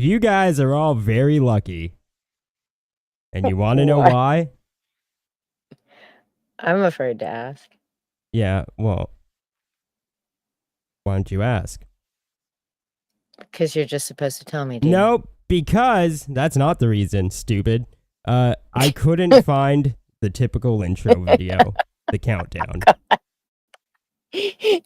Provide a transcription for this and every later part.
You guys are all very lucky. And you want to know why? I'm afraid to ask. Yeah, well, why don't you ask? Because you're just supposed to tell me, Dean. Nope, because that's not the reason, stupid. I couldn't find the typical intro video, the countdown.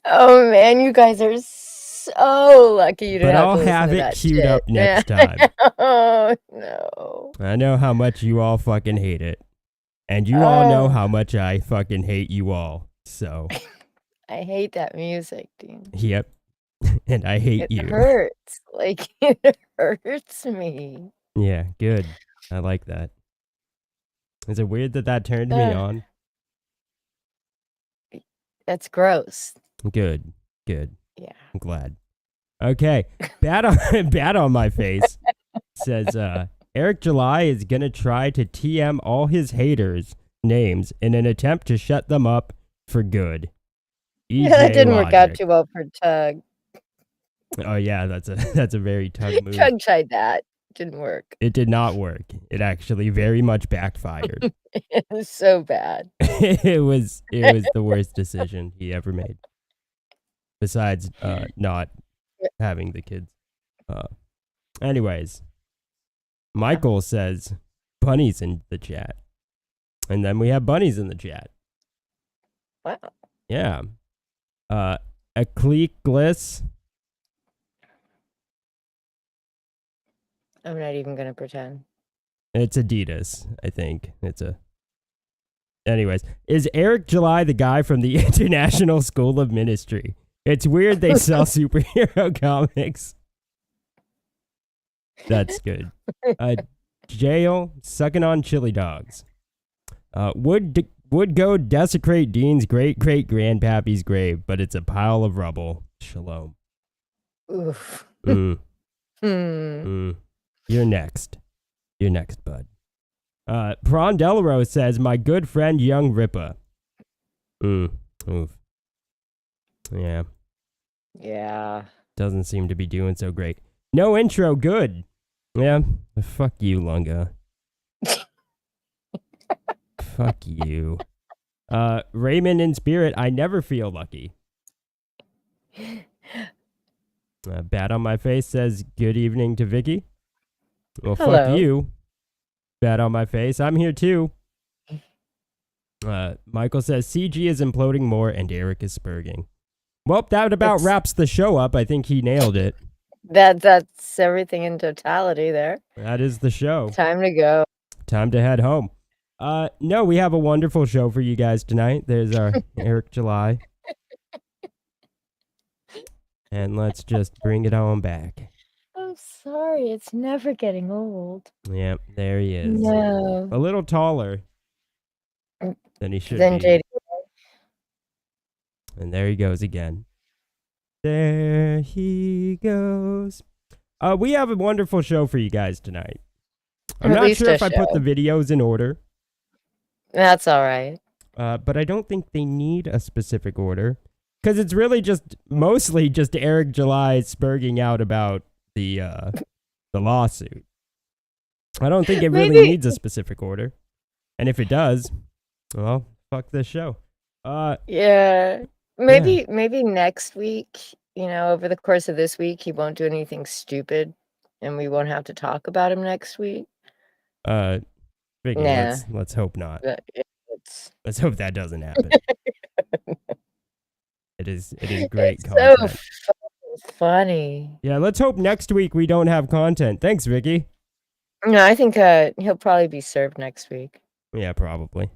Oh man, you guys are so lucky you didn't have to listen to that. But I'll have it queued shit. up next time. Oh no. I know how much you all fucking hate it. And you all know how much I fucking hate you all. So I hate that music, Dean. Yep. And I hate you. It hurts. Like, it hurts me. Yeah, good. I like that. Is it weird that turned me on? That's gross. Good. Yeah. I'm glad. Okay. Bad on my face says, Eric July is going to try to TM all his haters' names in an attempt to shut them up for good. Yeah, that didn't work out too well for Tug. Oh yeah, that's a very Tug move. Tug tried that. Didn't work. It did not work. It actually very much backfired. It was so bad. it was the worst decision he ever made. Besides not having the kids. Anyways, Michael says bunnies in the chat. And then we have bunnies in the chat. Wow. Yeah. Eclecgliss. I'm not even going to pretend. It's Adidas, I think. Anyways, is Eric July the guy from the International School of Ministry? It's weird they sell superhero comics. That's good. Jail sucking on chili dogs. Would go desecrate Dean's great-great-grandpappy's grave, but it's a pile of rubble. Shalom. Oof. You're next. You're next, bud. Prawn Delarose says, my good friend Young Ripa. Oof. Yeah. Yeah. Doesn't seem to be doing so great. No intro, good. Yeah. Fuck you, Lunga. Fuck you. Raymond in spirit, I never feel lucky. Bat on my face says, good evening to Vicky. Well, Hello. fuck you. Bat on my face. I'm here too. Michael says, CG is imploding more and Eric is spurging. Well, that about wraps the show up. I think he nailed it. That's everything in totality there. That is the show. Time to go. Time to head home. No, we have a wonderful show for you guys tonight. There's our Eric July. And let's just bring it on back. I'm sorry, it's never getting old. Yep, there he is. No. A little taller than he should Then be. JD. And there he goes again. There he goes. We have a wonderful show for you guys tonight. I'm not sure if I put the videos in order. That's all right. But I don't think they need a specific order. Because it's really mostly just Eric July spurging out about the lawsuit. I don't think it really needs a specific order. And if it does, well, fuck this show. Yeah. Maybe next week, over the course of this week, he won't do anything stupid and we won't have to talk about him next week. Vicky, let's hope not. Let's hope that doesn't happen. It is great content. So funny. Yeah, let's hope next week we don't have content. Thanks, Vicky. No, I think he'll probably be served next week. Yeah, probably.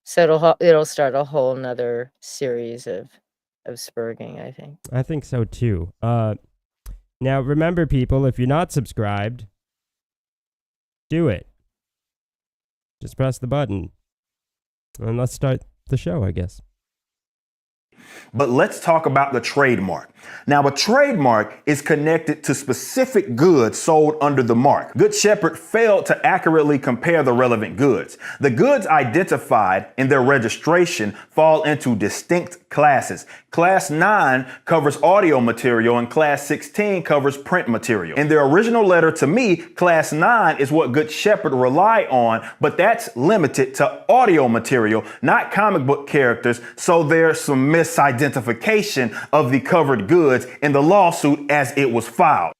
So it'll start a whole nother series of spurging, I think. I think so too. Now remember, people, if you're not subscribed, do it. Just press the button. And let's start the show, I guess. But let's talk about the trademark. Now, a trademark is connected to specific goods sold under the mark. Good Shepherd failed to accurately compare the relevant goods. The goods identified in their registration fall into distinct classes. Class 9 covers audio material and Class 16 covers print material. In their original letter to me, Class 9 is what Good Shepherd rely on, but that's limited to audio material, not comic book characters, so there's some misidentification of the covered goods in the lawsuit as it was filed.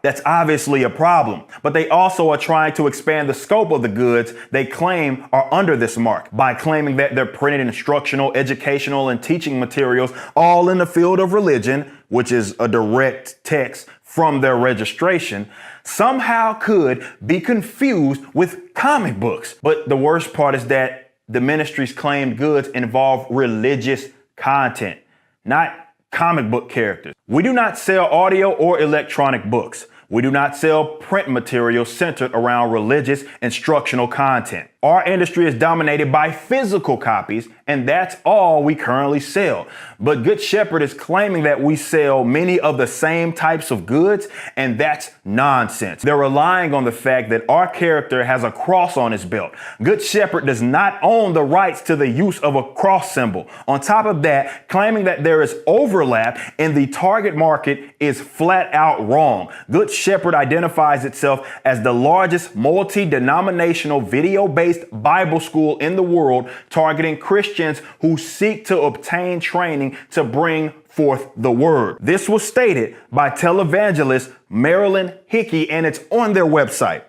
That's obviously a problem, but they also are trying to expand the scope of the goods they claim are under this mark by claiming that they're printed instructional, educational, and teaching materials all in the field of religion, which is a direct text from their registration, somehow could be confused with comic books. But the worst part is that the ministry's claimed goods involve religious content, not comic book characters. We do not sell audio or electronic books. We do not sell print material centered around religious instructional content. Our industry is dominated by physical copies, and that's all we currently sell. But Good Shepherd is claiming that we sell many of the same types of goods, and that's nonsense. They're relying on the fact that our character has a cross on his belt. Good Shepherd does not own the rights to the use of a cross symbol. On top of that, claiming that there is overlap in the target market is flat out wrong. Good Shepherd identifies itself as the largest multi-denominational video-based Bible school in the world, targeting Christians who seek to obtain training to bring forth the word. This was stated by televangelist Marilyn Hickey, and it's on their website.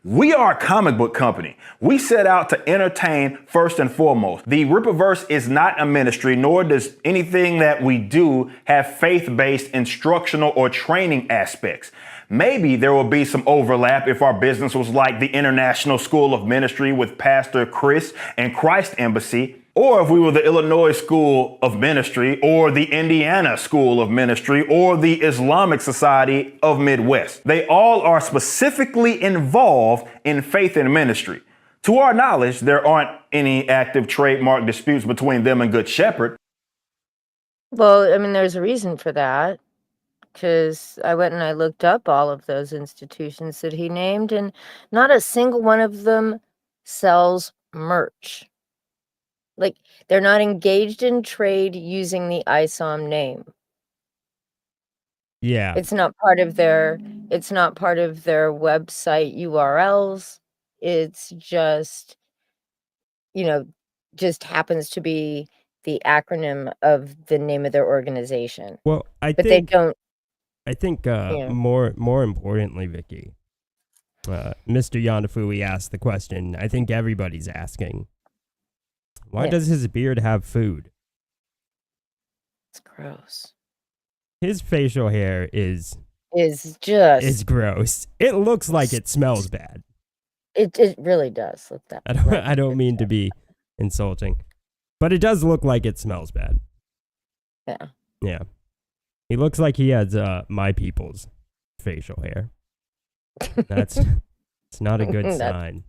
We are a comic book company. We set out to entertain first and foremost. The Rippaverse is not a ministry, nor does anything that we do have faith-based instructional or training aspects. Maybe there will be some overlap if our business was like the International School of Ministry with Pastor Chris and Christ Embassy, or if we were the Illinois School of Ministry, or the Indiana School of Ministry, or the Islamic Society of Midwest. They all are specifically involved in faith and ministry. To our knowledge, there aren't any active trademark disputes between them and Good Shepherd. Well, I mean, there's a reason for that, because I went and I looked up all of those institutions that he named, and not a single one of them sells merch. Like, they're not engaged in trade using the ISOM name. Yeah. It's not part of their website URLs. It's just, just happens to be the acronym of the name of their organization. Well, But they don't. more importantly, Vicky, Mr. Yonafui asked the question I think everybody's asking. Why does his beard have food? It's gross. His facial hair is gross. It looks like it smells bad. It really does look that. I don't mean to be insulting, but it does look like it smells bad. Yeah. Yeah. He looks like he has my people's facial hair. It's not a good sign.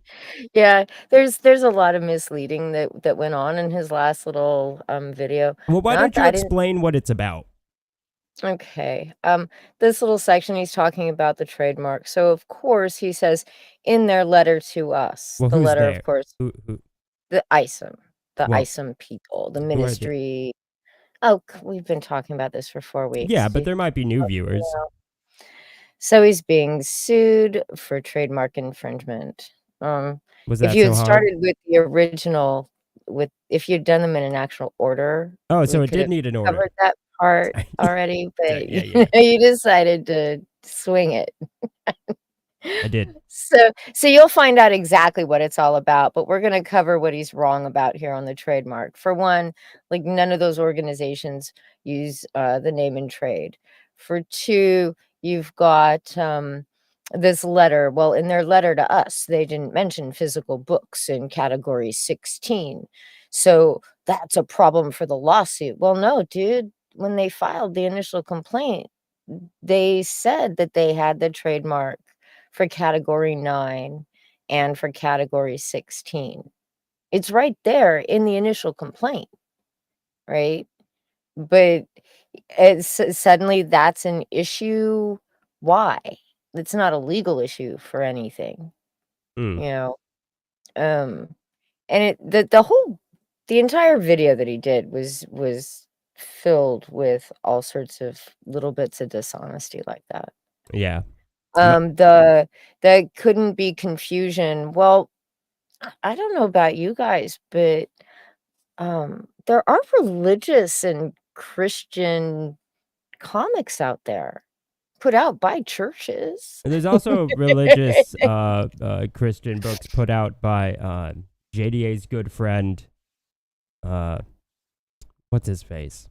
Yeah, there's a lot of misleading that went on in his last little video. Well, why don't you explain what it's about? Okay. This little section he's talking about the trademark. So of course he says in their letter to us, well, the letter, there? of course, who? the ISOM people, the ministry. Oh, we've been talking about this for 4 weeks. Yeah, but there might be new viewers. So he's being sued for trademark infringement. Was that if you so had hard? started with the original, if you'd done them in an actual order. Oh, so it did need an order. Covered that part already, but Yeah. you decided to swing it. I did. So you'll find out exactly what it's all about, but we're going to cover what he's wrong about here on the trademark. For one, like none of those organizations use the name in trade. For two, you've got this letter. Well, in their letter to us, they didn't mention physical books in category 16. So that's a problem for the lawsuit. Well, no, dude. When they filed the initial complaint, they said that they had the trademark for category 9 and for category 16. It's right there in the initial complaint, right? but it's suddenly that's an issue. Why? It's not a legal issue for anything, Hmm. you know. Um, and the entire video that he did was filled with all sorts of little bits of dishonesty like that. Yeah. The couldn't be confusion. Well, I don't know about you guys, but there are religious and Christian comics out there put out by churches. And there's also religious Christian books put out by JDA's good friend. What's his face?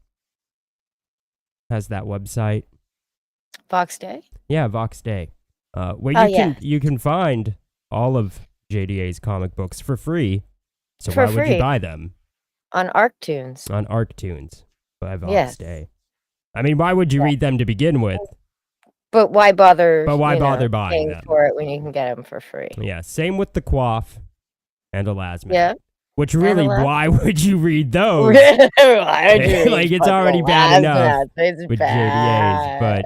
Has that website? Fox Day? Yeah, Vox Day. Where Oh, you can find all of JDA's comic books for free. So For why would you free. buy them? On ArcTunes. On ArcTunes by Vox Yes. Day. I mean, why would you read them to begin with? But why bother? But why you know, bother buying paying them? for it when you can get them for free? Yeah, same with the Quaff and Elasmin. Yeah. Which really, Elasmin. why would you read those? Why would you Like, read it's already fucking bad enough Lazmat? It's with JDAs, but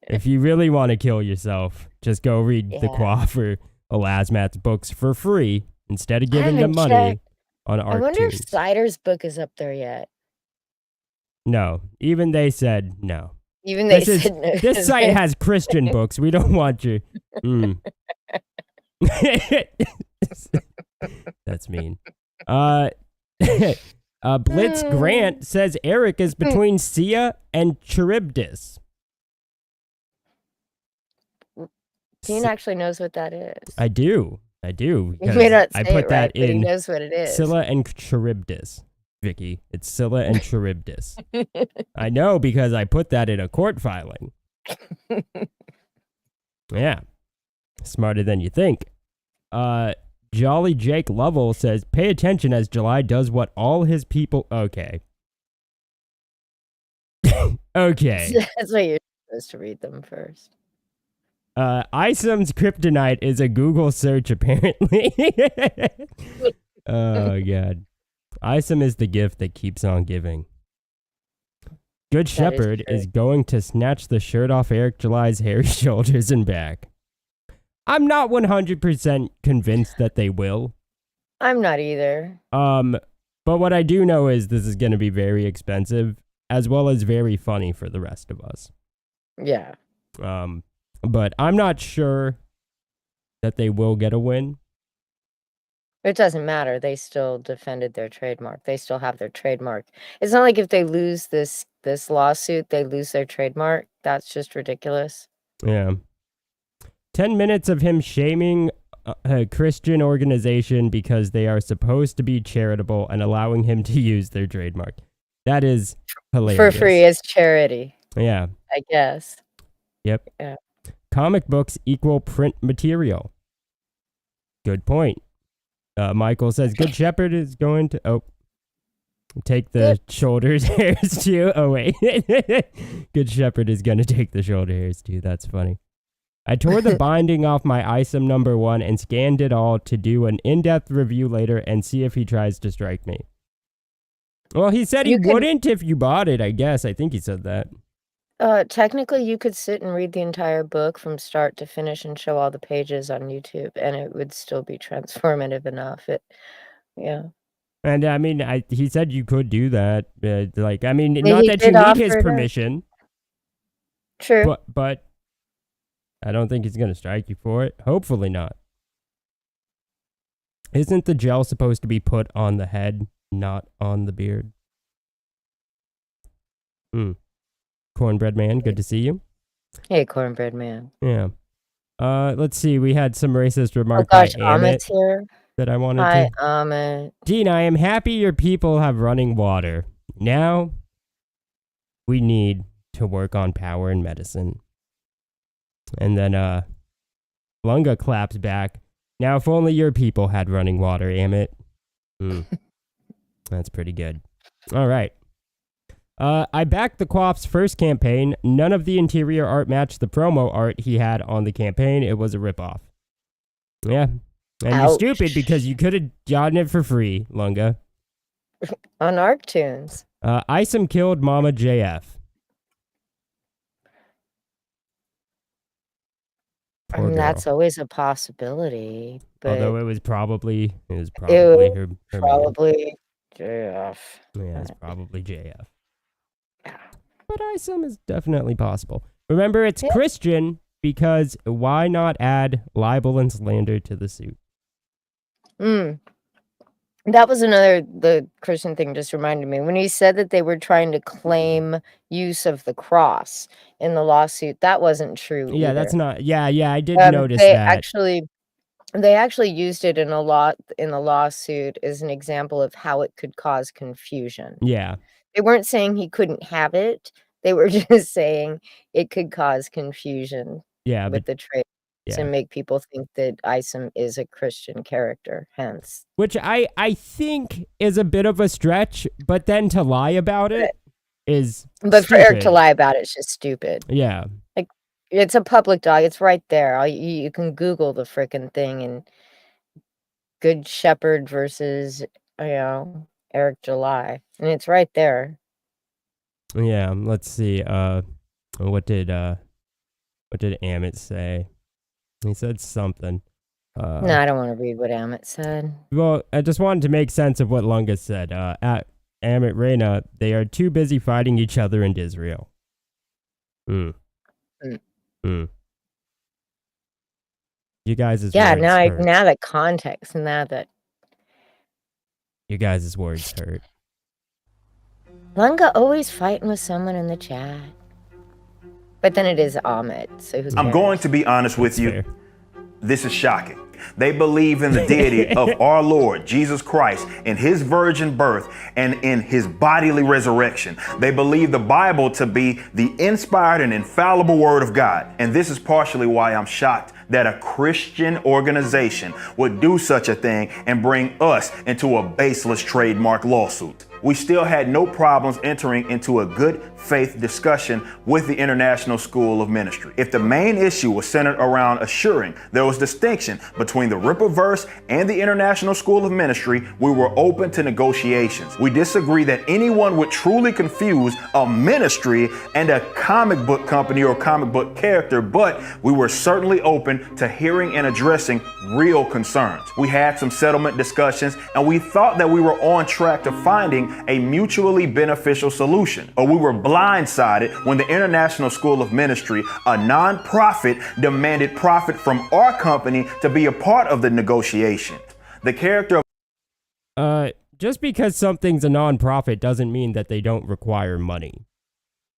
if you really want to kill yourself, just go read the Yeah. Quaff or Elasmat's books for free instead of I giving them haven't money checked. on I wonder if ArcTunes. Cider's book is up there yet. No, even they said no. Even they This said no. This site has Christian books. We don't want you. That's mean. Blitz Grant says Eric is between Sia and Charybdis. Dean actually knows what that is. I do. He Because may not say I put it that right, but he in knows what it is. Scylla and Charybdis. Vicky, it's Scylla and Charybdis. I know because I put that in a court filing. Yeah. Smarter than you think. Jolly Jake Lovell says, pay attention as July does what all his people... Okay. Okay. That's why you're supposed to read them first. Isom's kryptonite is a Google search, apparently. Oh, God. Isom is the gift that keeps on giving. Good Shepherd is going to snatch the shirt off Eric July's hairy shoulders and back. I'm not 100% convinced that they will. I'm not either. But what I do know is this is going to be very expensive, as well as very funny for the rest of us. Yeah. But I'm not sure that they will get a win. It doesn't matter. They still defended their trademark. They still have their trademark. It's not like if they lose this lawsuit, they lose their trademark. That's just ridiculous. Yeah. 10 minutes of him shaming a Christian organization because they are supposed to be charitable and allowing him to use their trademark. That is hilarious. For free as charity, Yeah. I guess. Yep. Yeah. Comic books equal print material. Good point. Michael says, Good Shepherd is going to... take the shoulders hairs too. Oh, wait. Good Shepherd is going to take the shoulder hairs too. That's funny. I tore the binding off my ISOM #1 and scanned it all to do an in-depth review later and see if he tries to strike me. Well, he said he wouldn't if you bought it, I guess. I think he said that. Technically, you could sit and read the entire book from start to finish and show all the pages on YouTube, and it would still be transformative enough. Yeah. And I mean, he said you could do that. Not that you need his permission. True. But I don't think he's going to strike you for it. Hopefully not. Isn't the gel supposed to be put on the head, not on the beard? Cornbread Man, good to see you. Hey, Cornbread Man. Yeah. Let's see. We had some racist remarks by Amit's here. That I wanted Hi, to. Amit. Dean, I am happy your people have running water. Now we need to work on power and medicine. And then Lunga claps back. Now if only your people had running water, Amit. That's pretty good. All right. I backed the Quaff's first campaign. None of the interior art matched the promo art he had on the campaign. It was a ripoff. Yeah. And you're stupid because you could have gotten it for free, Lunga. on ArcTunes. Isom killed Mama JF. I Poor mean, girl. that's always a possibility, but Although it was probably it was her man. probably JF. Yeah, it's probably JF. Yeah. But Isom is definitely possible. Remember, it's Yeah. Christian because why not add libel and slander to the suit? That was the Christian thing just reminded me. When he said that they were trying to claim use of the cross in the lawsuit, that wasn't true Yeah, either. that's not. Yeah, I did notice They that. they actually used it in the lawsuit as an example of how it could cause confusion. Yeah, They weren't saying he couldn't have it. They were just saying it could cause confusion yeah, with but the trade yeah. and make people think that Isom is a Christian character, hence. Which I think is a bit of a stretch, but then to lie about it is But for Eric to stupid. lie about it's just stupid. Yeah. It's a public dog. It's right there. You can Google the frickin' thing and Good Shepherd versus, Eric July. And it's right there. Yeah, let's see. What did Amit say? He said something. No, I don't want to read what Amit said. Well, I just wanted to make sense of what Lunga said. At Amit Reina, they are too busy fighting each other in Israel. You guys' Yeah, words now hurt. now that context, now that You guys' words hurt. Lunga always fighting with someone in the chat. But then it is Amit, so who cares? I'm going to be honest with That's you. fair. This is shocking. They believe in the deity of our Lord Jesus Christ, in his virgin birth, and in his bodily resurrection. They believe the Bible to be the inspired and infallible word of God. And this is partially why I'm shocked that a Christian organization would do such a thing and bring us into a baseless trademark lawsuit. We still had no problems entering into a good faith discussion with the International School of Ministry. If the main issue was centered around assuring there was distinction between the Rippaverse and the International School of Ministry, we were open to negotiations. We disagree that anyone would truly confuse a ministry and a comic book company or comic book character, but we were certainly open to hearing and addressing real concerns. We had some settlement discussions and we thought that we were on track to finding a mutually beneficial solution, but we were blindsided when the International School of Ministry, a non-profit, demanded profit from our company to be a part of the negotiation. The character of Just because something's a non-profit doesn't mean that they don't require money.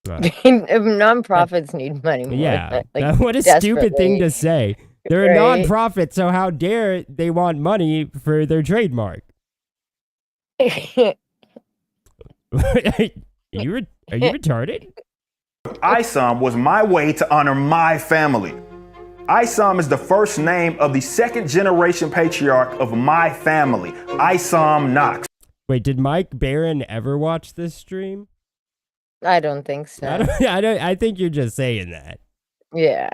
Nonprofits need money more. Yeah, like, what a stupid thing to say. They're a Right. non-profit, so how dare they want money for their trademark? Are you retarded? Isom was my way to honor my family. Isom is the first name of the second generation patriarch of my family, Isom Knox. Wait, did Mike Barron ever watch this stream? I don't think so. I think you're just saying that. Yeah.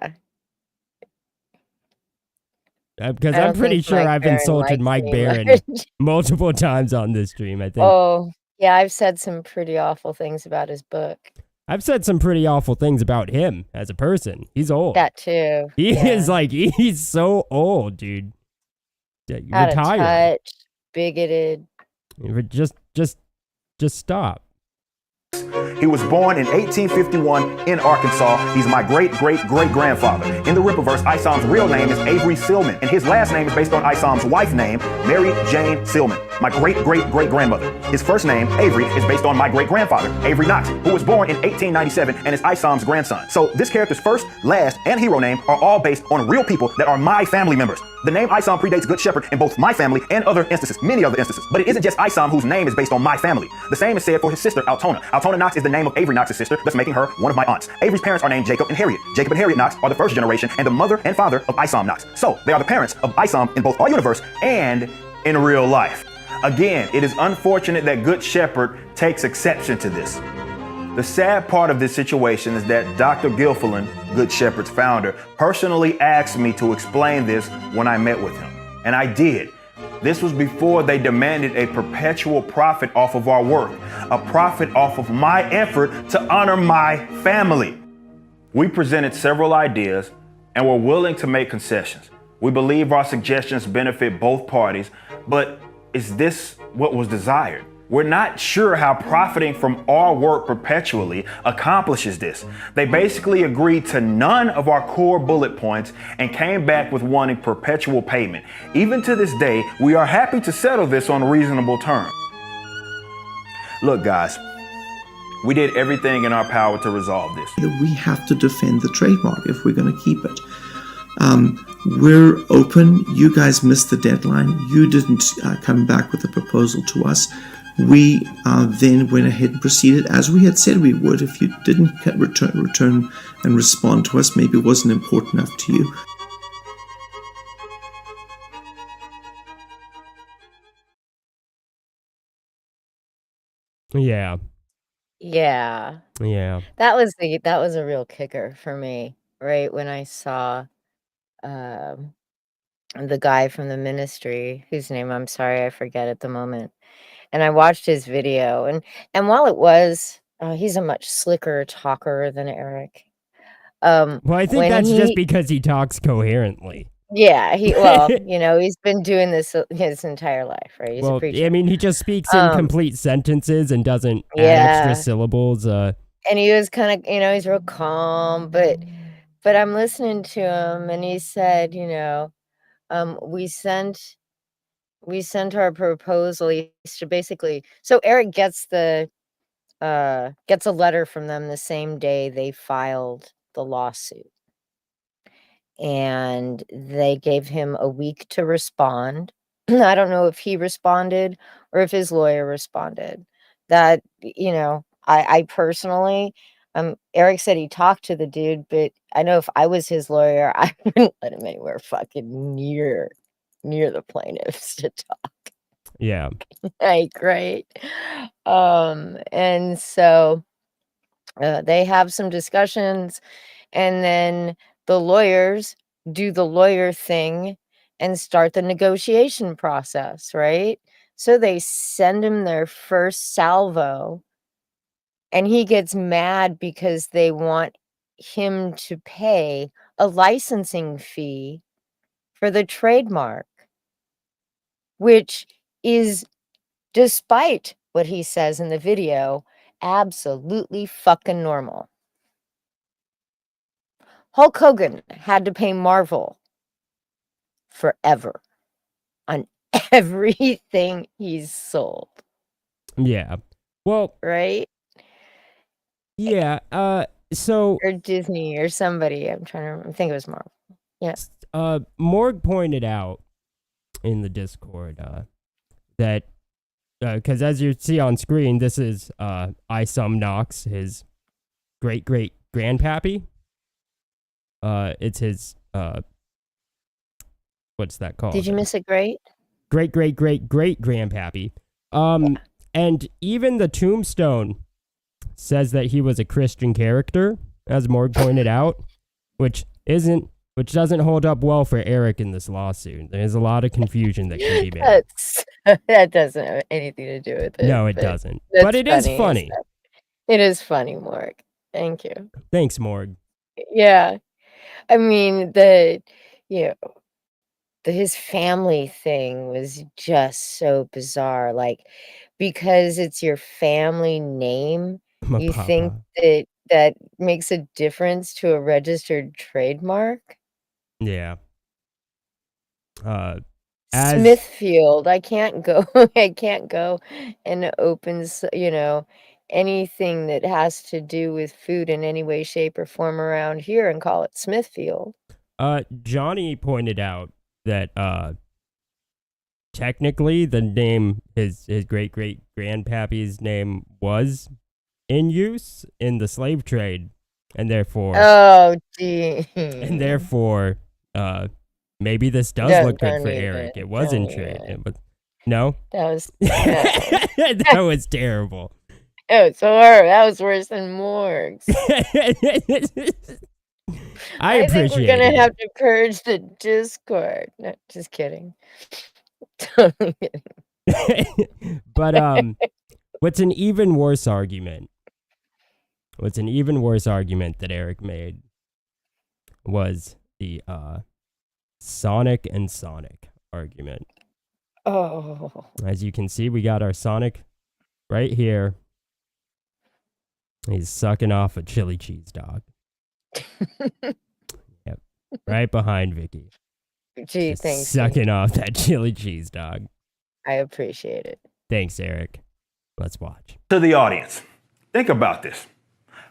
Because I I'm don't pretty think sure Mike I've Barron insulted likes Mike me Barron much. multiple times on this stream, I think. Oh, yeah, I've said some pretty awful things about his book. I've said some pretty awful things about him as a person. He's old. That too. He yeah. is he's so old, dude. Out of Retire. touch, bigoted. Just stop. He was born in 1851 in Arkansas. He's my great-great-great-grandfather. In the Rippaverse, Isom's real name is Avery Silman, and his last name is based on Isom's wife's name, Mary Jane Silman, my great-great-great-grandmother. His first name, Avery, is based on my great-grandfather, Avery Knox, who was born in 1897 and is Isom's grandson. So this character's first, last, and hero name are all based on real people that are my family members. The name Isom predates Good Shepherd in both my family and other instances, many other instances. But it isn't just Isom whose name is based on my family. The same is said for his sister, Altona. Altona Knox is the name of Avery Knox's sister, thus making her one of my aunts. Avery's parents are named Jacob and Harriet. Jacob and Harriet Knox are the first generation and the mother and father of Isom Knox. So they are the parents of Isom in both our universe and in real life. Again, it is unfortunate that Good Shepherd takes exception to this. The sad part of this situation is that Dr. Gilfillan, Good Shepherd's founder, personally asked me to explain this when I met with him. And I did. This was before they demanded a perpetual profit off of our work, a profit off of my effort to honor my family. We presented several ideas and were willing to make concessions. We believe our suggestions benefit both parties, but is this what was desired? We're not sure how profiting from our work perpetually accomplishes this. They basically agreed to none of our core bullet points and came back with wanting perpetual payment. Even to this day, we are happy to settle this on reasonable terms. Look, guys, we did everything in our power to resolve this. We have to defend the trademark if we're going to keep it. We're open. You guys missed the deadline. You didn't come back with a proposal to us. We then went ahead and proceeded as we had said we would. If you didn't return and respond to us, maybe it wasn't important enough to you. Yeah. Yeah. Yeah. That was a real kicker for me, right? When I saw the guy from the ministry, whose name I'm sorry I forget at the moment. And I watched his video, and while it was he's a much slicker talker than Eric. Well, I think when that's just he because he talks coherently. Yeah, well, he's been doing this his entire life, right? He's a Well, preacher. I mean, he just speaks in complete sentences and doesn't add extra Yeah. syllables. And he was kind of, he's real calm, but I'm listening to him, and he said, we sent our proposal. He should basically, so Eric gets a letter from them the same day they filed the lawsuit, and they gave him a week to respond. I don't know if he responded or if his lawyer responded. That, I personally, Eric said he talked to the dude, but I know if I was his lawyer, I wouldn't let him anywhere fucking near the plaintiffs to talk. Yeah. Like, right. And so they have some discussions, and then the lawyers do the lawyer thing and start the negotiation process, right? So they send him their first salvo, and he gets mad because they want him to pay a licensing fee for the trademark, which is, despite what he says in the video, absolutely fucking normal. Hulk Hogan had to pay Marvel forever on everything he's sold. Yeah. Well, right? Yeah. So or Disney or somebody. I'm trying to remember. I think it was Marvel. Yeah. Morg pointed out in the Discord that because as you see on screen, this is Isum Knox, his great grandpappy. It's his what's that called? Did you miss a great grandpappy? And even the tombstone says that he was a Christian character, as Morg pointed out, which doesn't hold up well for Eric in this lawsuit. There's a lot of confusion that can be made. That doesn't have anything to do with it. No, it doesn't. But it is funny. It is funny, Morg. Thank you. Thanks, Morg. Yeah. I mean, his family thing was just so bizarre. Like, because it's your family name, you think that makes a difference to a registered trademark? Yeah. Smithfield. I can't go and open, anything that has to do with food in any way, shape, or form around here and call it Smithfield. Johnny pointed out that technically the name, his great grandpappy's name, was in use in the slave trade, and therefore maybe this does look good for Eric. It was in trade, but no, that was that was terrible. Oh, it's horrible. That was worse than Morg's. I appreciate think we're gonna have to purge the Discord. No, just kidding. Totally kidding. But what's an even worse argument? What's an even worse argument that Eric made was the Sonic and Sonic argument. Oh, As you can see, we got our Sonic right here. He's sucking off a chili cheese dog. Yep. Right behind Vicky. gee, Just thanks. sucking off that chili cheese dog. I appreciate it. Thanks, Eric. Let's watch. To the audience, think about this.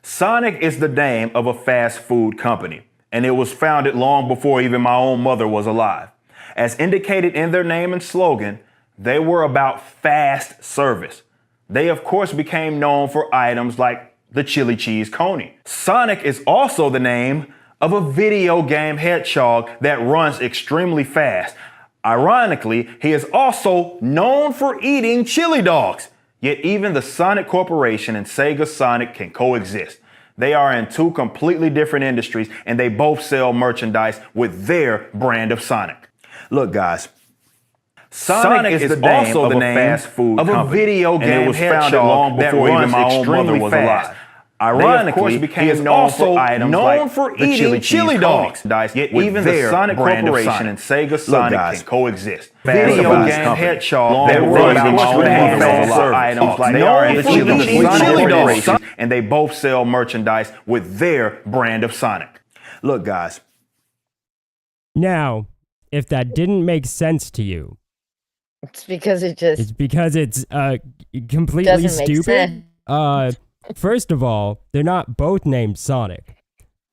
Sonic is the name of a fast food company, and it was founded long before even my own mother was alive. As indicated in their name and slogan, they were about fast service. They, of course, became known for items like the chili cheese coney. Sonic is also the name of a video game hedgehog that runs extremely fast. Ironically, he is also known for eating chili dogs. Yet even the Sonic Corporation and Sega Sonic can coexist. They are in two completely different industries, and they both sell merchandise with their brand of Sonic. Look, guys, Sonic is also the name fast food of a video game, and it was founded long before even my own mother was alive. Ironically, he is also known for eating chili dogs. Yet even the Sonic Corporation and Sega Sonic can coexist. Video game hedgehog that runs extremely fast items like known for eating chili dogs, and they both sell merchandise with their brand of Sonic. Look, guys. Now, if that didn't make sense to you, It's because it just it's because it's completely doesn't make stupid. sense. First of all, they're not both named Sonic.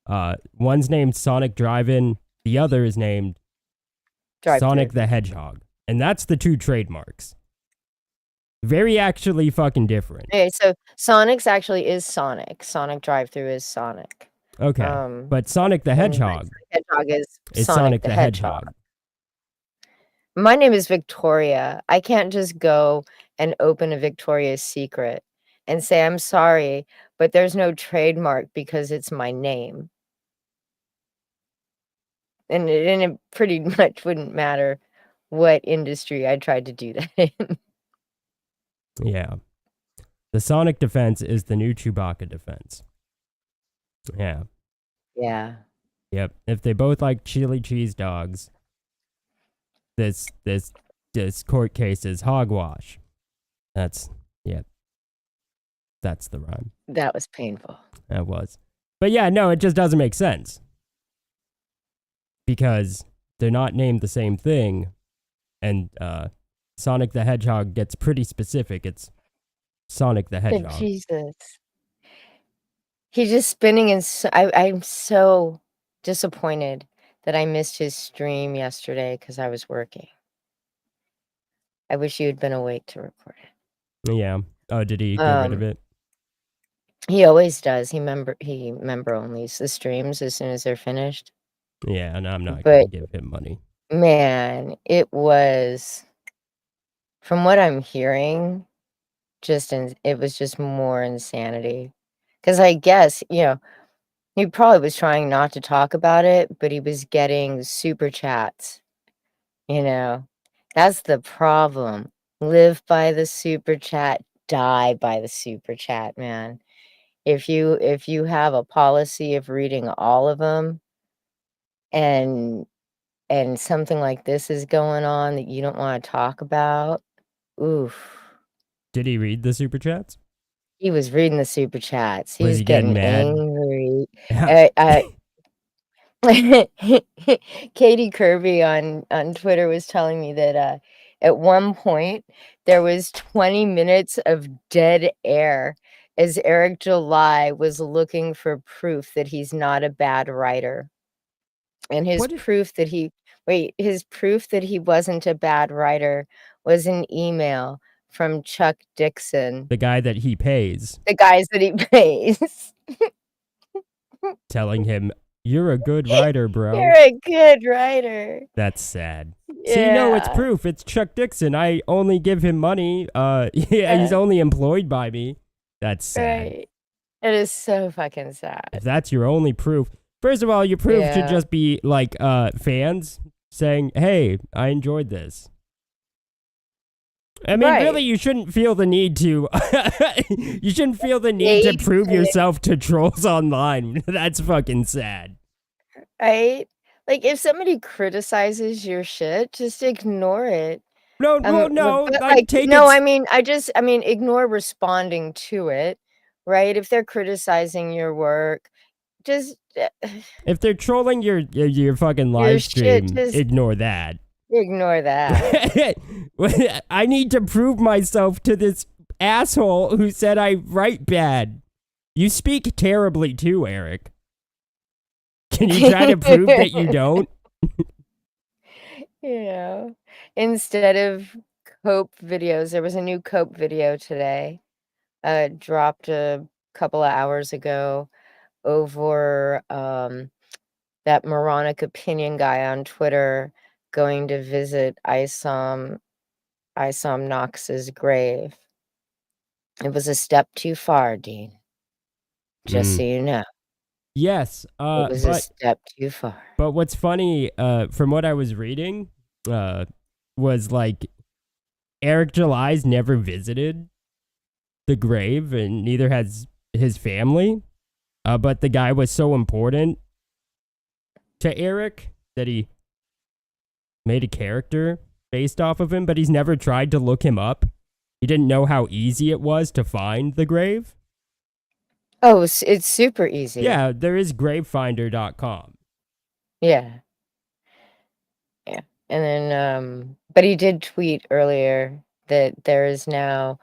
One's named Sonic Drive-In, the other is named Sonic the Hedgehog. And that's the two trademarks. Very actually fucking different. Okay, so Sonic's actually is Sonic. Sonic Drive-Thru is Sonic. Okay. But Sonic the and Hedgehog Hedgehog is Sonic the Hedgehog. My name is Victoria. I can't just go and open a Victoria's Secret and say, I'm sorry, but there's no trademark because it's my name. And it pretty much wouldn't matter what industry I tried to do that in. Yeah. The Sonic defense is the new Chewbacca defense. Yeah. Yeah. Yep. If they both like chili cheese dogs, this court case is hogwash. That's the rhyme. That was painful. That was. But yeah, no, it just doesn't make sense. Because they're not named the same thing. And Sonic the Hedgehog gets pretty specific. It's Sonic the Hedgehog. Jesus. He's just spinning and I'm so disappointed that I missed his stream yesterday because I was working. I wish you had been awake to record it. Yeah. Oh, did he get rid of it? He always does. He member only the streams as soon as they're finished. Yeah, and I'm not going to give him money. Man, it was, from what I'm hearing, it was just more insanity. Because I guess, he probably was trying not to talk about it, but he was getting super chats. That's the problem. Live by the super chat, die by the super chat, man. If you have a policy of reading all of them and something like this is going on that you don't want to talk about, oof. Did he read the super chats? He was reading the super chats. He Was was he getting getting mad? angry. Katie Kirby on Twitter was telling me that at one point there was 20 minutes of dead air as Eric July was looking for proof that he's not a bad writer. And his proof that he wasn't a bad writer was an email from Chuck Dixon. The guy that he pays. The guys that he pays. Telling him, you're a good writer, bro. You're a good writer. That's sad. Yeah. See, no, it's proof. It's Chuck Dixon. I only give him money. He's only employed by me. That's sad. Right. It is so fucking sad. If that's your only proof. First of all, your proof should just be like fans saying, hey, I enjoyed this. I mean, Right. really, you shouldn't feel the need to. You shouldn't feel the need to prove yourself to trolls online. That's fucking sad. Right? Like, if somebody criticizes your shit, just ignore it. No, well, no, But, like take no, it. I mean, ignore responding to it, right? If they're criticizing your work, just If they're trolling your fucking your live shit, stream, just ignore that. ignore that. I need to prove myself to this asshole who said I write bad. You speak terribly too, Eric. Can you try to prove that you don't? You know, instead of Cope videos, there was a new Cope video today, dropped a couple of hours ago over that moronic opinion guy on Twitter going to visit Isom Knox's grave. It was a step too far, Dean. Just so you know. Yes, It was a step too far. But what's funny, from what I was reading, was like Eric July's never visited the grave, and neither has his family. But the guy was so important to Eric that he made a character based off of him, but he's never tried to look him up. He didn't know how easy it was to find the grave. Oh, it's super easy. Yeah, there is gravefinder.com. Yeah. Yeah. And then, but he did tweet earlier that there is now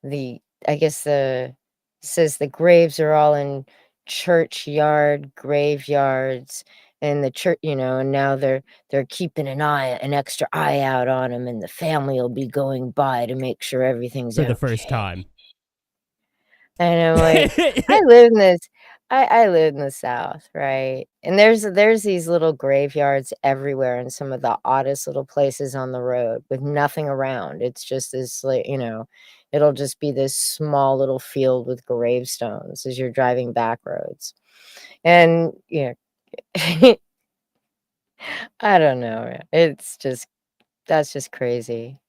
says the graves are all in churchyard graveyards and the church, and now they're keeping an extra eye out on him, and the family will be going by to make sure everything's For the okay. first time. And I'm like, I live in the South, right? And there's these little graveyards everywhere in some of the oddest little places on the road with nothing around. It's just this, like, it'll just be this small little field with gravestones as you're driving back roads. And, I don't know. That's just crazy.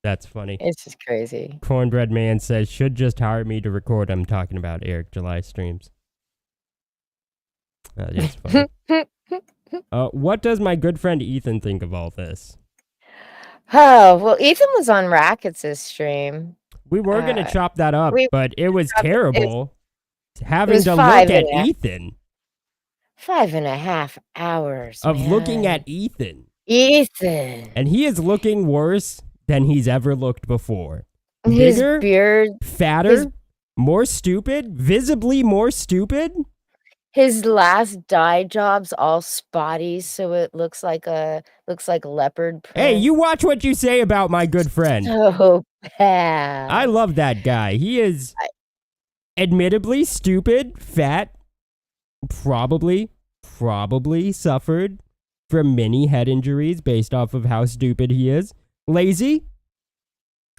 That's funny. It's just crazy. Cornbread Man says, should just hire me to record. I'm talking about Eric July streams. That is funny. What does my good friend Ethan think of all this? Oh, well, Ethan was on Rackets' stream. We were going to chop that up, but it was terrible having to look at Ethan. 5.5 hours of man. Looking at Ethan. Ethan. And he is looking worse than he's ever looked before. His Bigger, beard, fatter, more stupid, visibly more stupid. His last dye job's all spotty, so it looks like leopard print. Hey, you watch what you say about my good friend. So bad. I love that guy. He is admittedly stupid, fat, probably suffered from many head injuries based off of how stupid he is. Lazy,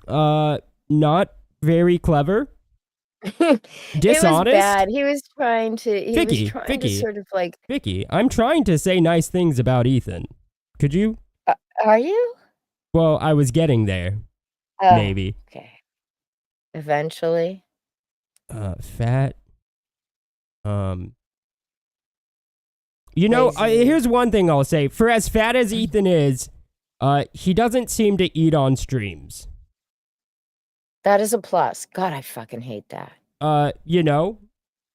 not very clever, dishonest. It was bad. He was trying to. Vicky, sort of like. Vicky, I'm trying to say nice things about Ethan. Could you? Are you? Well, I was getting there. Maybe. Okay. Eventually. Fat. Here's one thing I'll say. For as fat as Ethan is, he doesn't seem to eat on streams. That is a plus. God, I fucking hate that.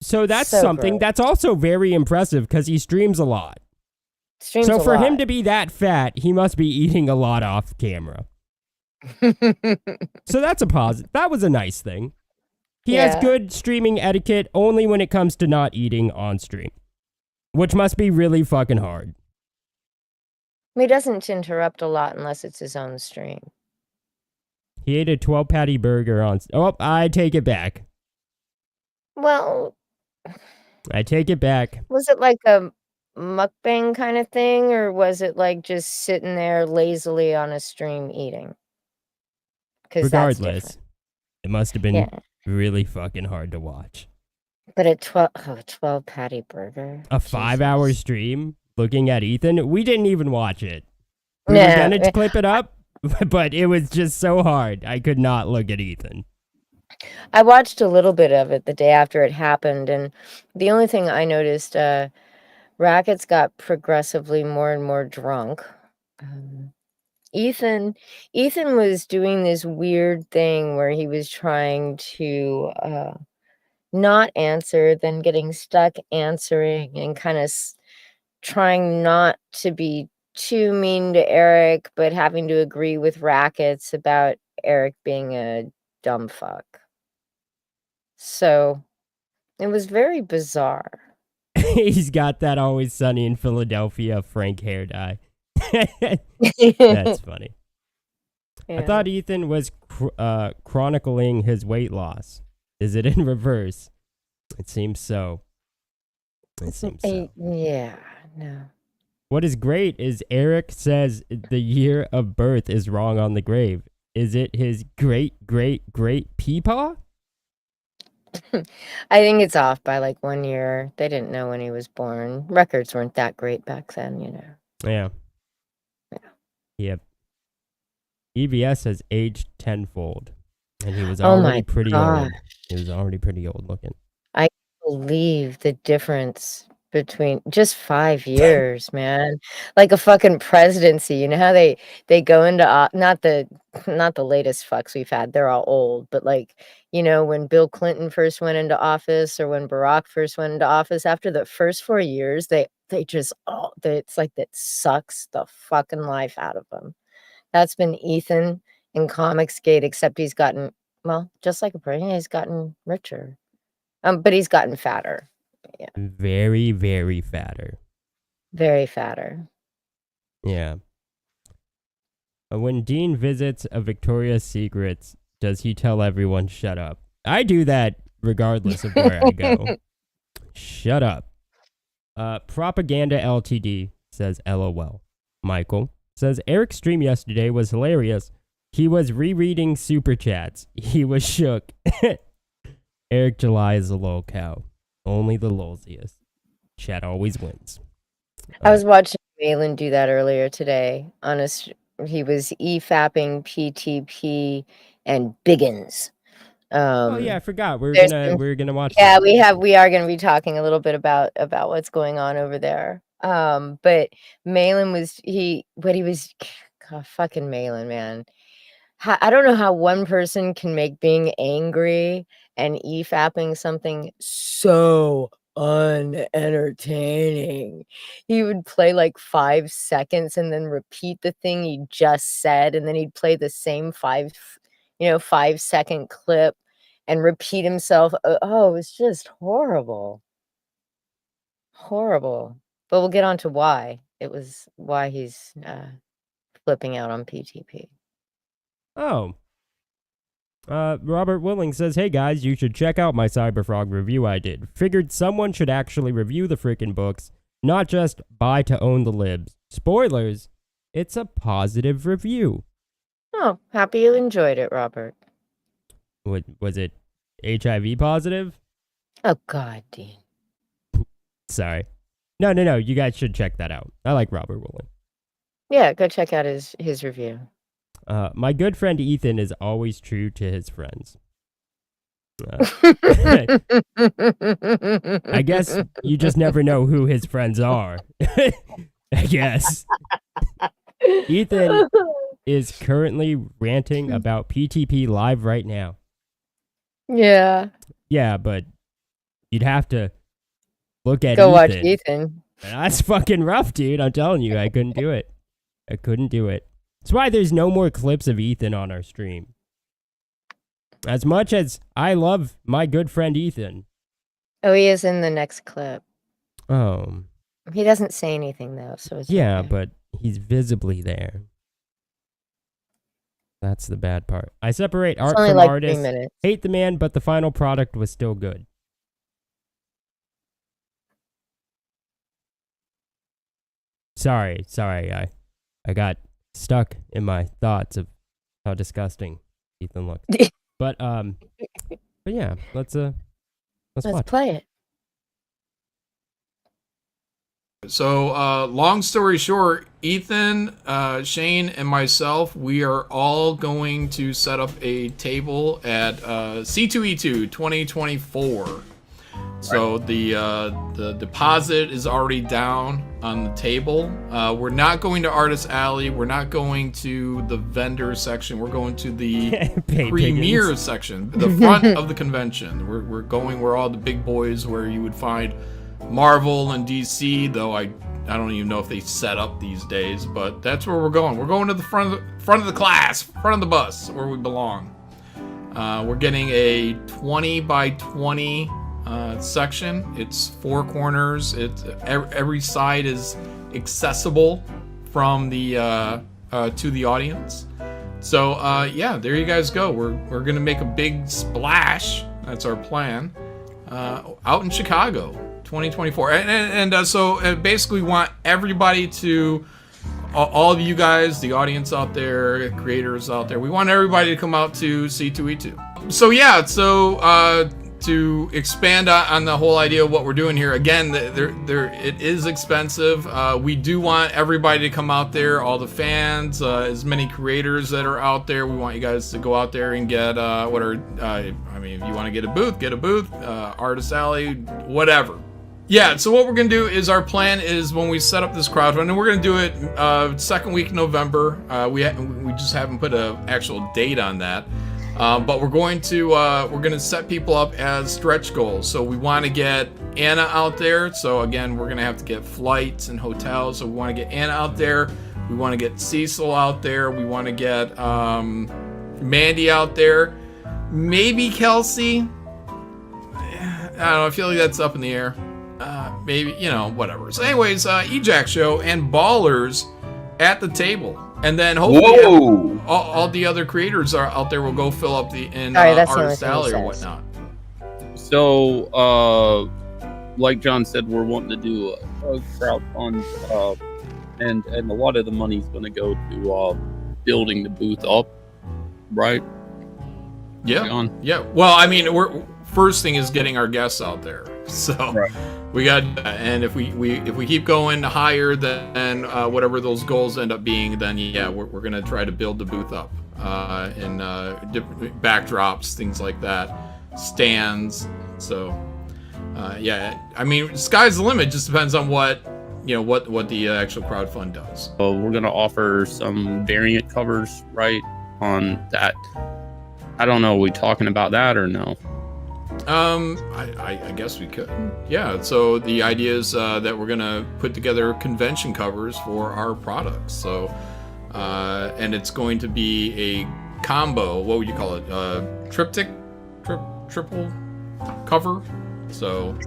So that's something that's also very impressive because he streams a lot. So for him to be that fat, he must be eating a lot off camera. So that's a positive. That was a nice thing. He has good streaming etiquette only when it comes to not eating on stream, which must be really fucking hard. He doesn't interrupt a lot unless it's his own stream. He ate a 12-patty burger on... Oh, I take it back. Well... I take it back. Was it like a mukbang kind of thing, or was it like just sitting there lazily on a stream eating? Regardless, it must have been really fucking hard to watch. But a 12-patty burger? A 5-hour stream looking at Ethan? We didn't even watch it. We were going to clip it up. but it was just so hard. I could not look at Ethan. I watched a little bit of it the day after it happened, and the only thing I noticed, Rackets got progressively more and more drunk. Ethan was doing this weird thing where he was trying to not answer, then getting stuck answering, and kind of trying not to be too mean to Eric, but having to agree with Rackets about Eric being a dumb fuck. So it was very bizarre. He's got that Always Sunny in Philadelphia Frank hair dye. That's funny. Yeah. I thought Ethan was chronicling his weight loss. Is it in reverse? It seems so. Yeah, no. What is great is Eric says the year of birth is wrong on the grave. Is it his great, great, great peepaw? I think it's off by like 1 year. They didn't know when he was born. Records weren't that great back then, you know. Yeah. Yep. EBS has aged tenfold, and he was already pretty old. He was already pretty old looking. I believe the difference between just 5 years, man. Like a fucking presidency. You know how they go into not the latest fucks we've had. They're all old, but like, you know, when Bill Clinton first went into office or when Barack first went into office, after the first 4 years, they just it's like that sucks the fucking life out of them. That's been Ethan in Comicsgate, except he's gotten, well, just like a person, he's gotten richer. But he's gotten fatter. Yeah. Very, very fatter. Very fatter. Yeah. When Dean visits a Victoria's Secrets, does he tell everyone shut up? I do that regardless of where I go. Shut up. Propaganda LTD says LOL. Michael says Eric's stream yesterday was hilarious. He was rereading super chats. He was shook. Eric July is a lol cow. Only the lolsiest. Chat always wins. I was watching Malin do that earlier today. He was EFAPing PTP and Biggins. Oh yeah, I forgot. We were gonna watch. Yeah, we are gonna be talking a little bit about what's going on over there. But Malin was God, fucking Malin, man. I don't know how one person can make being angry and EFAPing something so unentertaining. He would play like 5 seconds and then repeat the thing he just said, and then he'd play the same 5-second clip and repeat himself. Oh, it was just horrible. Horrible. But we'll get on to why he's flipping out on PTP. Oh. Robert Willing says, hey guys, you should check out my Cyberfrog review I did. Figured someone should actually review the freaking books, not just buy to own the libs. Spoilers, it's a positive review. Oh, happy you enjoyed it, Robert. What was it? HIV positive? Oh God, Dean. Sorry. No, you guys should check that out. I like Robert Willing. Yeah, go check out his review. My good friend Ethan is always true to his friends. I guess you just never know who his friends are. I guess. Ethan is currently ranting about PTP live right now. Yeah. Yeah, but you'd have to look at Go Ethan. watch Ethan. That's fucking rough, dude. I'm telling you, I couldn't do it. That's why there's no more clips of Ethan on our stream. As much as I love my good friend Ethan. Oh, he is in the next clip. Oh. He doesn't say anything, though, so it's yeah, okay. But he's visibly there. That's the bad part. I separate art from like artists. 3 minutes. Hate the man, but the final product was still good. Sorry. I got stuck in my thoughts of how disgusting Ethan looked. but yeah, let's watch. Play it. So, long story short, Ethan, Shane, and myself, we are all going to set up a table at C2E2 2024. So the deposit is already down on the table. We're not going to Artist Alley. We're not going to the vendor section. We're going to the premiere section, the front of the convention. We're going where all the big boys, where you would find Marvel and DC. Though I don't even know if they set up these days, but that's where we're going. We're going to the front of the class, front of the bus, where we belong. We're getting a 20 by 20. Section. It's 4 corners. It's every side is accessible from the to the audience. So yeah, there you guys go. We're gonna make a big splash. That's our plan. Out in Chicago, 2024, and so basically we want everybody to. All of you guys, the audience out there, creators out there, we want everybody to come out to C2E2. So yeah, to expand on the whole idea of what we're doing here, again, it is expensive. We do want everybody to come out there, all the fans, as many creators that are out there. We want you guys to go out there and get I mean, if you want to get a booth, Artist Alley, whatever. Yeah, so what we're going to do is, our plan is, when we set up this crowdfunding, we're going to do it second week in November. We just haven't put an actual date on that. But we're going to set people up as stretch goals. So we want to get Anna out there. So again, we're going to have to get flights and hotels. So we want to get Anna out there. We want to get Cecil out there. We want to get Mandy out there. Maybe Kelsey. I don't know. I feel like that's up in the air. Maybe, whatever. So anyways, EJack Show and Ballers at the table. And then hopefully all the other creators are out there will go fill up in Artist Alley or whatnot. So, like John said, we're wanting to do a crowdfund, and a lot of the money's going to go to building the booth up, right? Yeah. John? Yeah. Well, I mean, first thing is getting our guests out there. So right. We got, and if we keep going higher than whatever those goals end up being, then yeah, we're gonna try to build the booth up and different backdrops, things like that, stands. So yeah, I mean, sky's the limit. Just depends on what the actual crowdfund does. So we're gonna offer some variant covers, right, on that. I don't know. Are we talking about that or no? I guess we could. Yeah, so the idea is that we're gonna put together convention covers for our products. So, and it's going to be a combo. What would you call it? Triptych, triple cover. So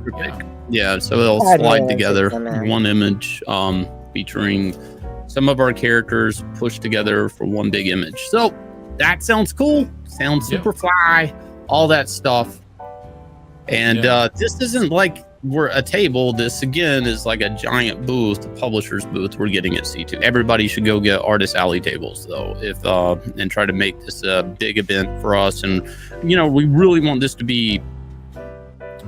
yeah. So they'll slide together one image, featuring some of our characters pushed together for one big image. So that sounds cool. Sounds super fly. All that stuff. And this isn't like we're a table. This again is like a giant booth, the publisher's booth we're getting at C2. Everybody should go get Artist Alley tables though, if and try to make this a big event for us. And we really want this to be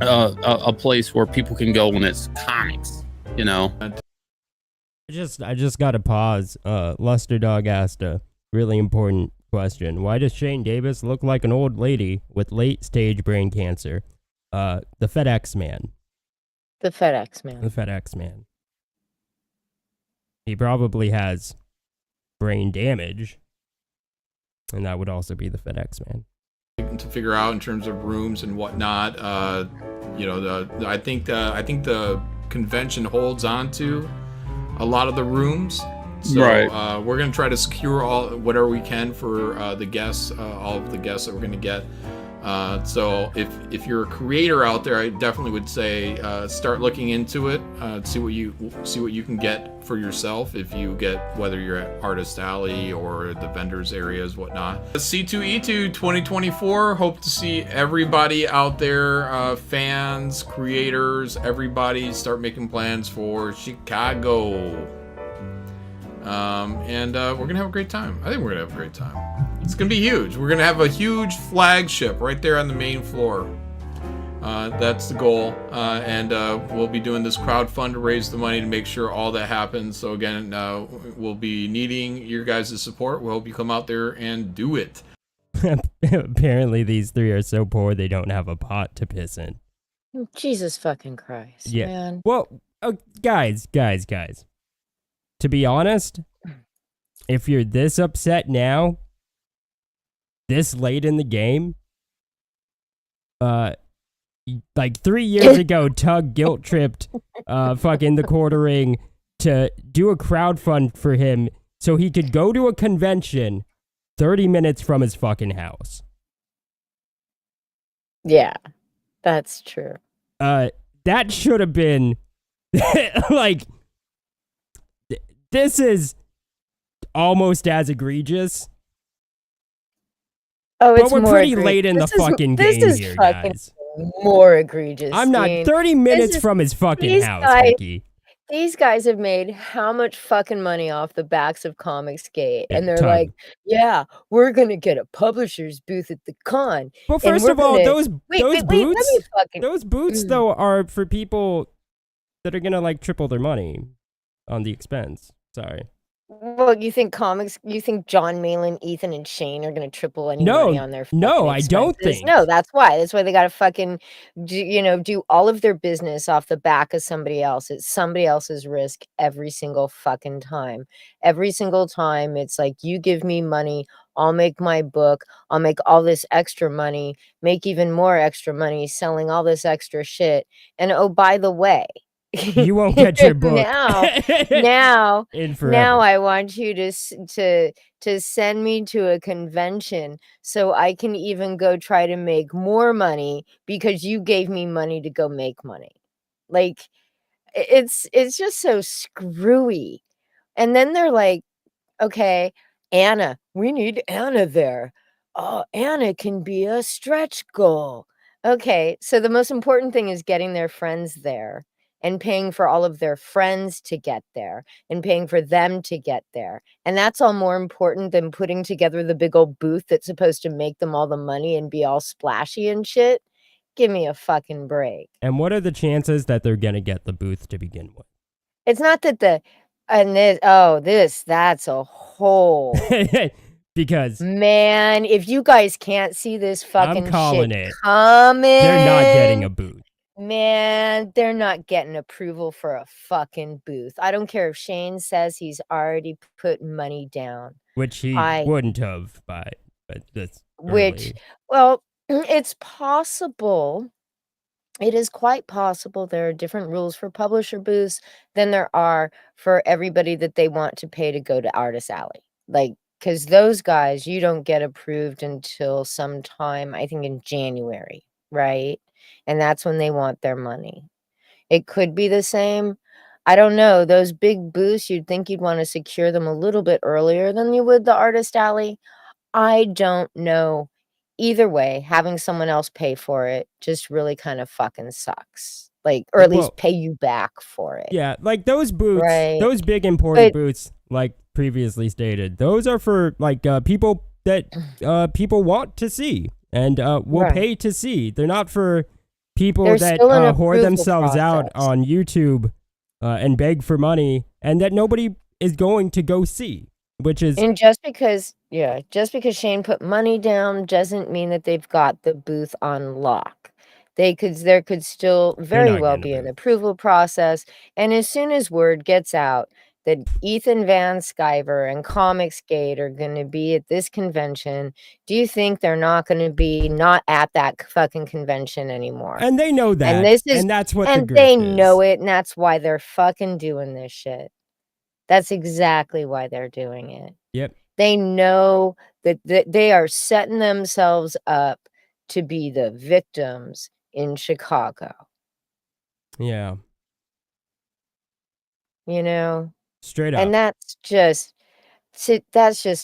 a place where people can go when it's comics. I just got to pause. Luster Dog asked a really important question. Why does Shane Davis look like an old lady with late stage brain cancer? The FedEx man. The FedEx man. The FedEx man. He probably has brain damage, and that would also be the FedEx man. To figure out in terms of rooms and whatnot, I think the convention holds on to a lot of the rooms. So right. We're going to try to secure whatever we can for the guests, all of the guests that we're going to get. So if you're a creator out there, I definitely would say start looking into it. See what you can get for yourself. If you get, whether you're at Artist Alley or the vendors areas, whatnot. C2E2 2024. Hope to see everybody out there, fans, creators, everybody start making plans for Chicago. And we're gonna have a great time. I think we're gonna have a great time. It's gonna be huge. We're gonna have a huge flagship right there on the main floor. That's the goal, and we'll be doing this crowdfund to raise the money to make sure all that happens. So again, we'll be needing your guys' support. We hope you come out there and do it. Apparently, these three are so poor they don't have a pot to piss in. Jesus fucking Christ, man. Well, guys. To be honest, if you're this upset now, this late in the game, like 3 years ago, Tug guilt tripped fucking the quartering to do a crowdfund for him so he could go to a convention 30 minutes from his fucking house. Yeah, that's true. That should have been like, this is almost as egregious. Oh, it's but we're more pretty egregious. late in the fucking game here, guys. More egregious. I'm not 30 minutes from his fucking house, Vicky. These guys have made how much fucking money off the backs of Comicsgate? And they're like, yeah, we're going to get a publisher's booth at the con. Well, first of all, those boots, though, are for people that are going to, like, triple their money on the expense. Sorry. Well, you think John Malin, Ethan, and Shane are going to triple any money on their fucking expenses? I don't think. No, that's why. That's why they got to fucking, do all of their business off the back of somebody else. It's somebody else's risk every single fucking time. Every single time, it's like, you give me money, I'll make my book, I'll make all this extra money, make even more extra money selling all this extra shit. And oh, by the way, you won't get your book now I want you to send me to a convention so I can even go try to make more money because you gave me money to go make money. Like, it's just so screwy. And then they're like, okay, Anna, we need Anna there. Oh, Anna can be a stretch goal. Okay, so the most important thing is getting their friends there and paying for all of their friends to get there and paying for them to get there. And that's all more important than putting together the big old booth that's supposed to make them all the money and be all splashy and shit. Give me a fucking break. And what are the chances that they're going to get the booth to begin with? It's not that that's a whole... Because man, if you guys can't see this fucking I'm calling shit it coming, they're not getting a booth. Man, they're not getting approval for a fucking booth. I don't care if Shane says he's already put money down. Which he wouldn't have, but that's well, it's possible. It is quite possible there are different rules for publisher booths than there are for everybody that they want to pay to go to Artist Alley. Like, because those guys, you don't get approved until sometime, I think in January, right? And that's when they want their money. It could be the same. I don't know. Those big booths, you'd think you'd want to secure them a little bit earlier than you would the Artist Alley. I don't know. Either way, having someone else pay for it just really kind of fucking sucks. Like, or at least pay you back for it. Yeah, like those booths, those big imported booths, like previously stated, those are for like people that people want to see and will pay to see. They're not for people that whore themselves out on YouTube and beg for money and that nobody is going to go see, which is... And just because Shane put money down doesn't mean that they've got the booth on lock. There could still very well be an approval process. And as soon as word gets out that Ethan Van Sciver and Comicsgate are going to be at this convention, do you think they're not going to be not at that fucking convention anymore? And they know that. And that's what and they know it, and that's why they're fucking doing this shit. That's exactly why they're doing it. Yep. They know that they are setting themselves up to be the victims in Chicago. Yeah. You know? Straight up. And that's just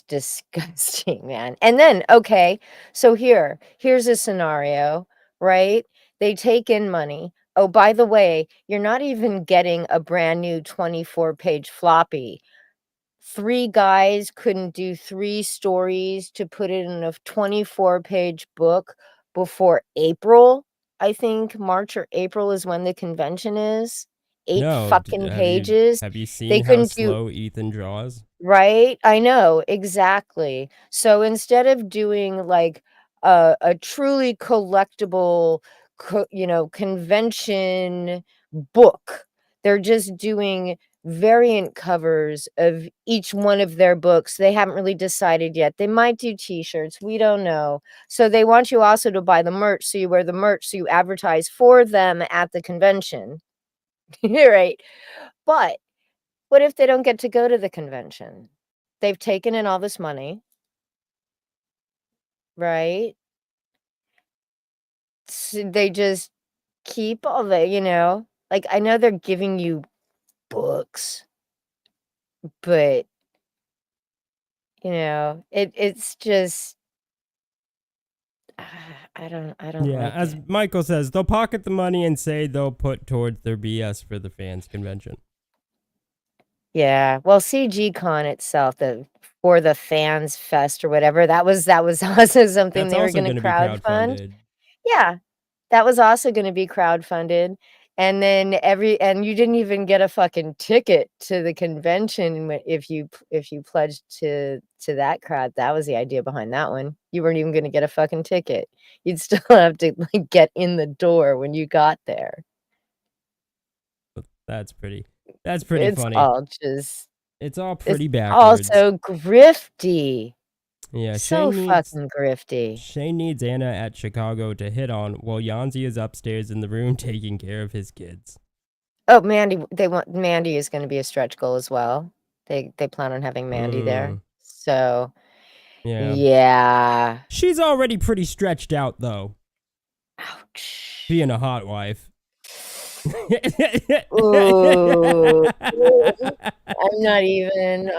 disgusting, man. And then, okay, so here's a scenario, right? They take in money. Oh, by the way, you're not even getting a brand new 24-page floppy. 3 guys couldn't do 3 stories to put it in a 24-page book before April. I think March or April is when the convention is. 8 No, fucking pages. Have you They seen how couldn't do slow Ethan draws? right? I know, exactly. So instead of doing like a truly collectible, convention book, they're just doing variant covers of each one of their books. They haven't really decided yet. They might do t-shirts. We don't know. So they want you also to buy the merch. So you wear the merch. So you advertise for them at the convention. Right. But what if they don't get to go to the convention? They've taken in all this money, right? They just keep all the, like, I know they're giving you books, but, it's just I don't Yeah, like as it. Michael says, they'll pocket the money and say they'll put towards their BS for the fans convention. Yeah, well, CG Con itself, or the Fans Fest or whatever, that was also something That's they were also gonna going to be crowdfund. crowdfunded. Yeah. That was also gonna be crowdfunded, and then and you didn't even get a fucking ticket to the convention if you pledged to that crowd. That was the idea behind that one. You weren't even gonna get a fucking ticket. You'd still have to, like, get in the door when you got there. That's pretty It's funny. all just It's all it's pretty all backwards. so grifty. Yeah, So fucking grifty. Shane needs Anna at Chicago to hit on while Yanzi is upstairs in the room taking care of his kids. Oh, Mandy is gonna be a stretch goal as well. They plan on having Mandy there. So, Yeah. yeah. She's already pretty stretched out, though, Ouch. being a hot wife. Ooh. I'm not even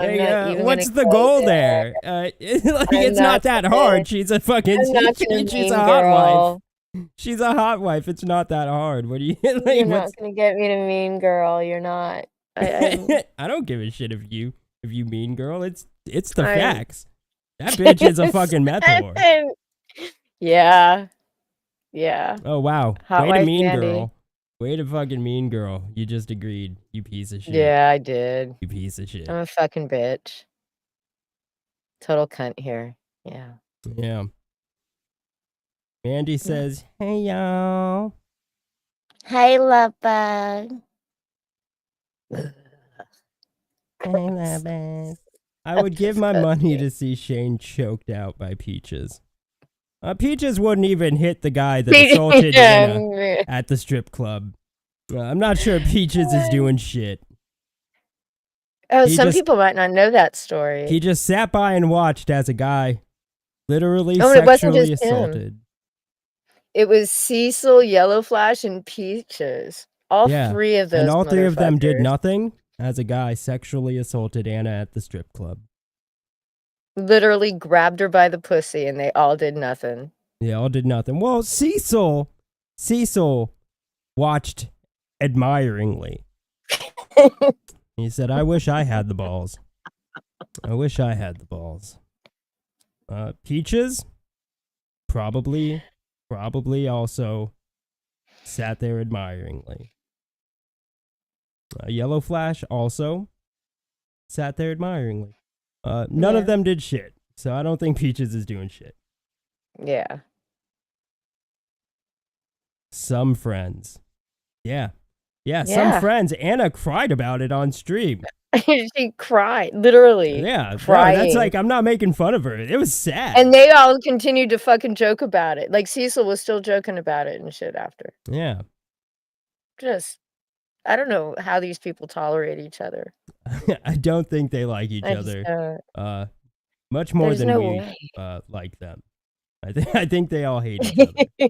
What's gonna the go goal there. there? It's not that hard. She's a fucking. I'm not gonna she's a mean hot girl. wife. She's a hot wife. It's not that hard. What do you? You're not gonna get me to mean girl. You're not. I don't give a shit if you mean girl. It's the facts. That bitch is a fucking meth whore. Yeah. Yeah. Oh wow. Hot Way wife to mean Mandy. girl. Way to fucking mean girl. You just agreed. You piece of shit. Yeah, I did. You piece of shit. I'm a fucking bitch. Total cunt here. Yeah. Yeah. Mandy says, "Hey y'all." Hey, love bug. Hey, love bug. I would give my money to see Shane choked out by Peaches. Peaches wouldn't even hit the guy that assaulted Anna at the strip club. I'm not sure Peaches is doing shit. Oh, some people might not know that story. He just sat by and watched as a guy literally it wasn't sexually just assaulted. him. It was Cecil, Yellow Flash, and Peaches. All three of those. And all three of them did nothing as a guy sexually assaulted Anna at the strip club. Literally grabbed her by the pussy and they all did nothing. They all did nothing. Well, Cecil watched admiringly. He said, I wish I had the balls. I wish I had the balls. Peaches probably also sat there admiringly. Yellow Flash also sat there admiringly. None of them did shit, so I don't think Peaches is doing shit. Yeah. Some friends. Yeah, some friends. Anna cried about it on stream. She cried, literally. Yeah, crying. That's like, I'm not making fun of her. It was sad. And they all continued to fucking joke about it. Like, Cecil was still joking about it and shit after. Yeah. Just, I don't know how these people tolerate each other. I don't think they like each other. Much more than we like them. I think they all hate each other.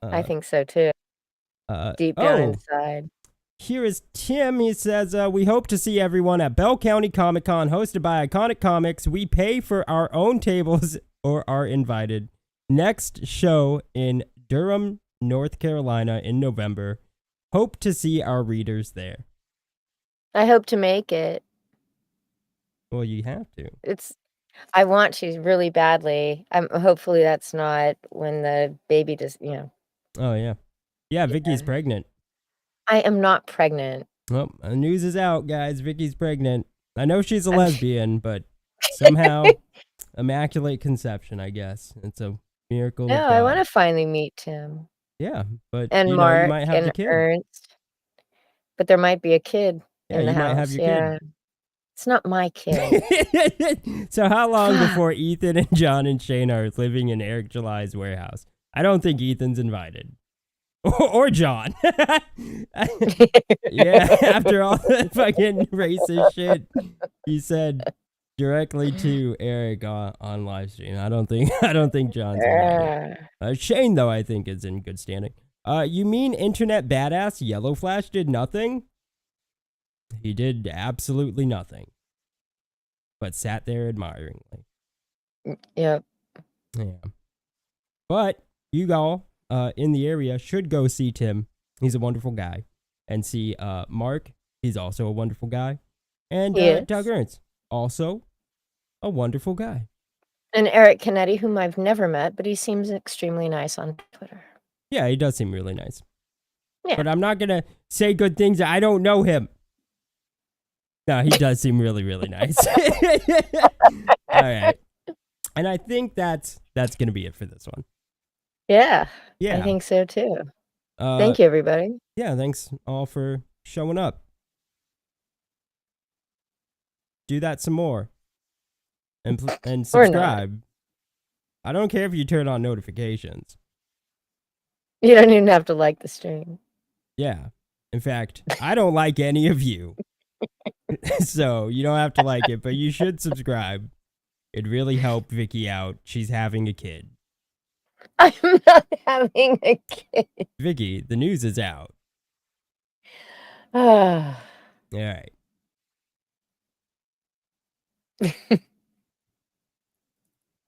I think so too. Deep down inside. Here is Tim. He says, we hope to see everyone at Bell County Comic Con hosted by Iconic Comics. We pay for our own tables or are invited. Next show in Durham, North Carolina in November. Hope to see our readers there. I hope to make it. Well, you have to. I want to really badly. Hopefully that's not when the baby does, Oh yeah. Yeah, Vicky's Yeah. pregnant. I am not pregnant. Well, the news is out, guys. Vicky's pregnant. I know she's a I'm- lesbian, but somehow immaculate conception, I guess. It's a miracle No, of God. I want to finally meet Tim Yeah, but and you Mark might have the and kid. Ernst. But there might be a kid Yeah, in the you might house. have your Yeah. It's not my kid. kid. So how long before Ethan and John and Shane are living in Eric July's warehouse? I don't think Ethan's invited. Or John. Yeah, after all the fucking racist shit he said directly to Eric on live stream. I don't think John's invited. Shane though, I think is in good standing. You mean internet badass Yellow Flash did nothing? He did absolutely nothing, but sat there admiringly. Yep. Yeah. But you all in the area should go see Tim. He's a wonderful guy. And see Mark. He's also a wonderful guy. And Yes. Doug Ernst, also a wonderful guy. And Eric Canetti, whom I've never met, but he seems extremely nice on Twitter. Yeah, he does seem really nice. Yeah. But I'm not going to say good things. I don't know him. No, he does seem really, really nice. All right. And I think that's going to be it for this one. Yeah. Yeah. I think so too. Uh, Thank you, everybody. Yeah, thanks all for showing up. Do that some more. And Or not. subscribe. I don't care if you turn on notifications. You don't even have to like the stream. Yeah. In fact, I don't like any of you. So you don't have to like it, but you should subscribe. It'd really help Vicky out. She's having a kid. I'm not having a kid. Vicky, the news is out. Ah. All right.